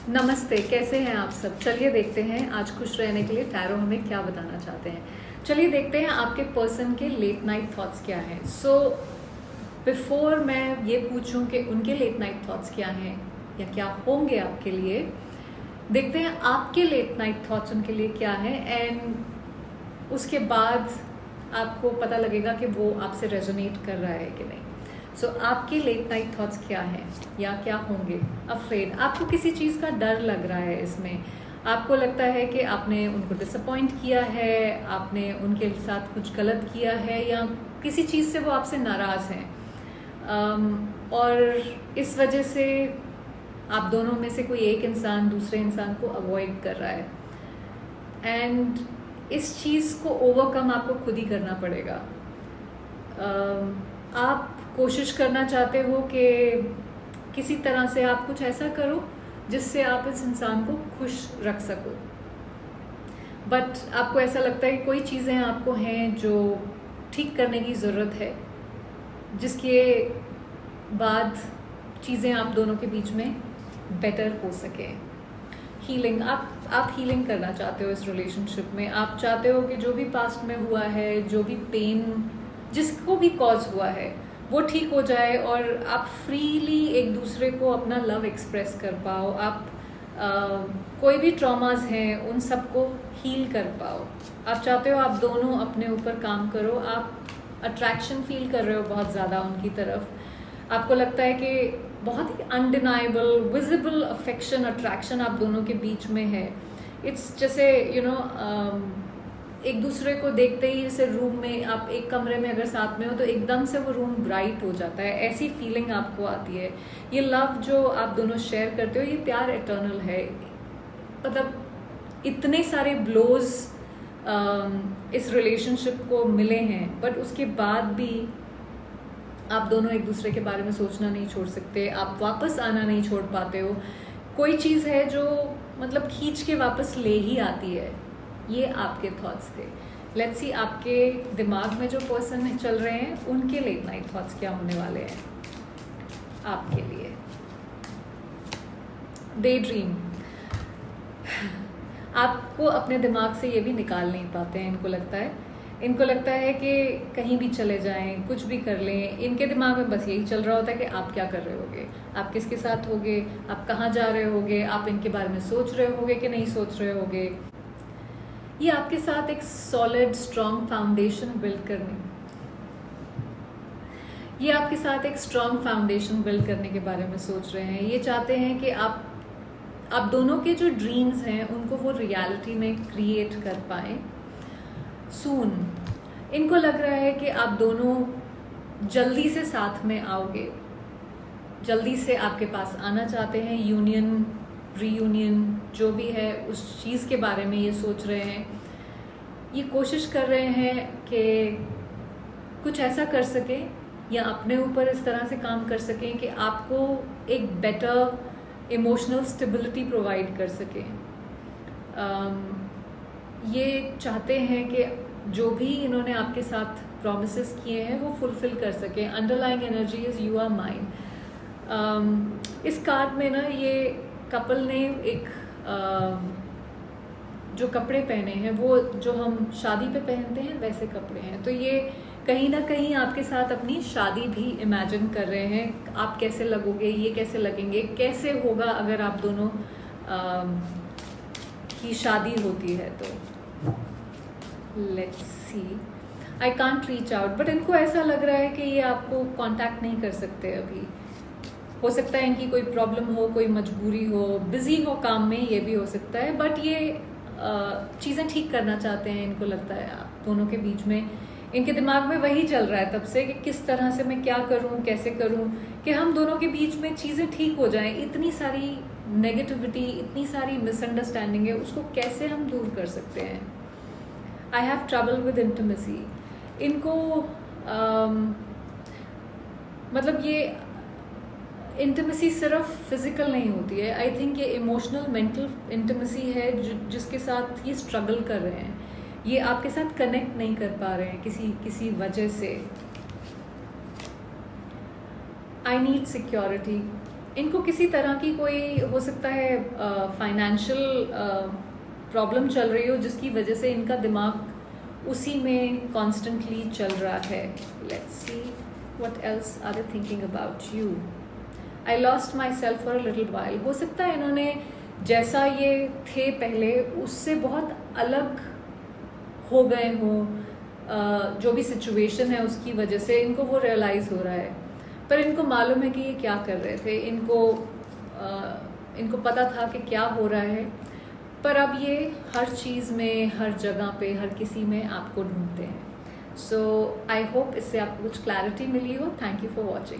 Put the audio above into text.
नमस्ते, कैसे हैं आप सब। चलिए देखते हैं आज खुश रहने के लिए टैरो हमें क्या बताना चाहते हैं। चलिए देखते हैं आपके पर्सन के लेट नाइट थॉट्स क्या हैं। बिफोर मैं ये पूछूं कि उनके लेट नाइट थॉट्स क्या हैं या क्या होंगे आपके लिए, देखते हैं आपके लेट नाइट थॉट्स उनके लिए क्या हैं, एंड उसके बाद आपको पता लगेगा कि वो आपसे रेजोनेट कर रहा है कि नहीं। आपके लेट नाइट थॉट्स क्या हैं या क्या होंगे। अफ्रेड, आपको किसी चीज़ का डर लग रहा है इसमें। आपको लगता है कि आपने उनको डिसअपॉइंट किया है, आपने उनके साथ कुछ गलत किया है, या किसी चीज़ से वो आपसे नाराज़ हैं, और इस वजह से आप दोनों में से कोई एक इंसान दूसरे इंसान को अवॉइड कर रहा है, एंड इस चीज़ को ओवरकम आपको खुद ही करना पड़ेगा। आप कोशिश करना चाहते हो कि किसी तरह से आप कुछ ऐसा करो जिससे आप इस इंसान को खुश रख सको, बट आपको ऐसा लगता है कि कोई चीज़ें आपको हैं जो ठीक करने की ज़रूरत है, जिसके बाद चीज़ें आप दोनों के बीच में बेटर हो सके। हीलिंग, आप हीलिंग करना चाहते हो इस रिलेशनशिप में। आप चाहते हो कि जो भी पास्ट में हुआ है, जो भी पेन जिसको भी कॉज हुआ है, वो ठीक हो जाए और आप फ्रीली एक दूसरे को अपना लव एक्सप्रेस कर पाओ। आप कोई भी ट्रॉमास हैं उन सबको हील कर पाओ। आप चाहते हो आप दोनों अपने ऊपर काम करो। आप अट्रैक्शन फील कर रहे हो बहुत ज़्यादा उनकी तरफ। आपको लगता है कि बहुत ही अनडिनाइबल विजिबल अफेक्शन अट्रैक्शन आप दोनों के बीच में है। इट्स जैसे एक दूसरे को देखते ही, जैसे रूम में आप एक कमरे में अगर साथ में हो तो एकदम से वो रूम ब्राइट हो जाता है, ऐसी फीलिंग आपको आती है। ये लव जो आप दोनों शेयर करते हो, ये प्यार इटर्नल है। मतलब इतने सारे ब्लोज इस रिलेशनशिप को मिले हैं, बट उसके बाद भी आप दोनों एक दूसरे के बारे में सोचना नहीं छोड़ सकते, आप वापस आना नहीं छोड़ पाते हो। कोई चीज़ है जो मतलब खींच के वापस ले ही आती है। ये आपके थॉट्स थे। लेट्स सी आपके दिमाग में जो पर्सन चल रहे हैं उनके लेट नाइट थॉट्स क्या होने वाले हैं आपके लिए। डे ड्रीम, आपको अपने दिमाग से ये भी निकाल नहीं पाते हैं। इनको लगता है कि कहीं भी चले जाएं, कुछ भी कर लें। इनके दिमाग में बस यही चल रहा होता है कि आप क्या कर रहे होगे, आप किसके साथ होगे, आप कहाँ जा रहे होगे, आप इनके बारे में सोच रहे होगे कि नहीं सोच रहे होगे। ये आपके साथ एक सॉलिड स्ट्रॉन्ग फाउंडेशन बिल्ड करने के बारे में सोच रहे हैं। ये चाहते हैं कि आप दोनों के जो ड्रीम्स हैं उनको वो रियलिटी में क्रिएट कर पाएं सून। इनको लग रहा है कि आप दोनों जल्दी से साथ में आओगे, जल्दी से आपके पास आना चाहते हैं। यूनियन, रीयूनियन जो भी है उस चीज़ के बारे में ये सोच रहे हैं। ये कोशिश कर रहे हैं कि कुछ ऐसा कर सकें या अपने ऊपर इस तरह से काम कर सकें कि आपको एक बेटर इमोशनल स्टेबिलिटी प्रोवाइड कर सकें। ये चाहते हैं कि जो भी इन्होंने आपके साथ प्रॉमिसेस किए हैं वो फुलफिल कर सकें। Underlying energy is you are mine. इस कार्ड में ना ये कपल ने एक जो कपड़े पहने हैं वो जो हम शादी पे पहनते हैं वैसे कपड़े हैं। तो ये कहीं ना कहीं आपके साथ अपनी शादी भी इमेजिन कर रहे हैं। आप कैसे लगोगे, ये कैसे लगेंगे, कैसे होगा अगर आप दोनों की शादी होती है। तो let's see, I can't reach out, but इनको ऐसा लग रहा है कि ये आपको कांटेक्ट नहीं कर सकते अभी। हो सकता है इनकी कोई प्रॉब्लम हो, कोई मजबूरी हो, बिजी हो काम में, ये भी हो सकता है। बट ये चीज़ें ठीक करना चाहते हैं। इनको लगता है आप दोनों के बीच में, इनके दिमाग में वही चल रहा है तब से कि किस तरह से मैं क्या करूं, कैसे करूं कि हम दोनों के बीच में चीज़ें ठीक हो जाएं। इतनी सारी नेगेटिविटी, इतनी सारी मिसअंडरस्टैंडिंग है, उसको कैसे हम दूर कर सकते हैं। I have trouble with intimacy. इनको मतलब ये इंटिमेसी सिर्फ फिजिकल नहीं होती है। आई थिंक ये इमोशनल मेंटल इंटिमेसी है जिसके साथ ये स्ट्रगल कर रहे हैं। ये आपके साथ कनेक्ट नहीं कर पा रहे हैं किसी वजह से। आई नीड सिक्योरिटी, इनको किसी तरह की कोई हो सकता है फाइनेंशियल प्रॉब्लम चल रही हो, जिसकी वजह से इनका दिमाग उसी में कॉन्स्टेंटली चल रहा है. Let's see what else are they thinking about you. I lost myself for a little while. हो सकता है इन्होंने जैसा ये थे पहले उससे बहुत अलग हो गए हों. जो भी सिचुएशन है उसकी वजह से इनको वो रियलाइज़ हो रहा है, पर इनको मालूम है कि ये क्या कर रहे थे. इनको पता था कि क्या हो रहा है, पर अब ये हर चीज़ में, हर जगह पे, हर किसी में आपको ढूंढते हैं. सो आई होप इससे आपको कुछ क्लैरिटी मिली हो. Thank you for watching.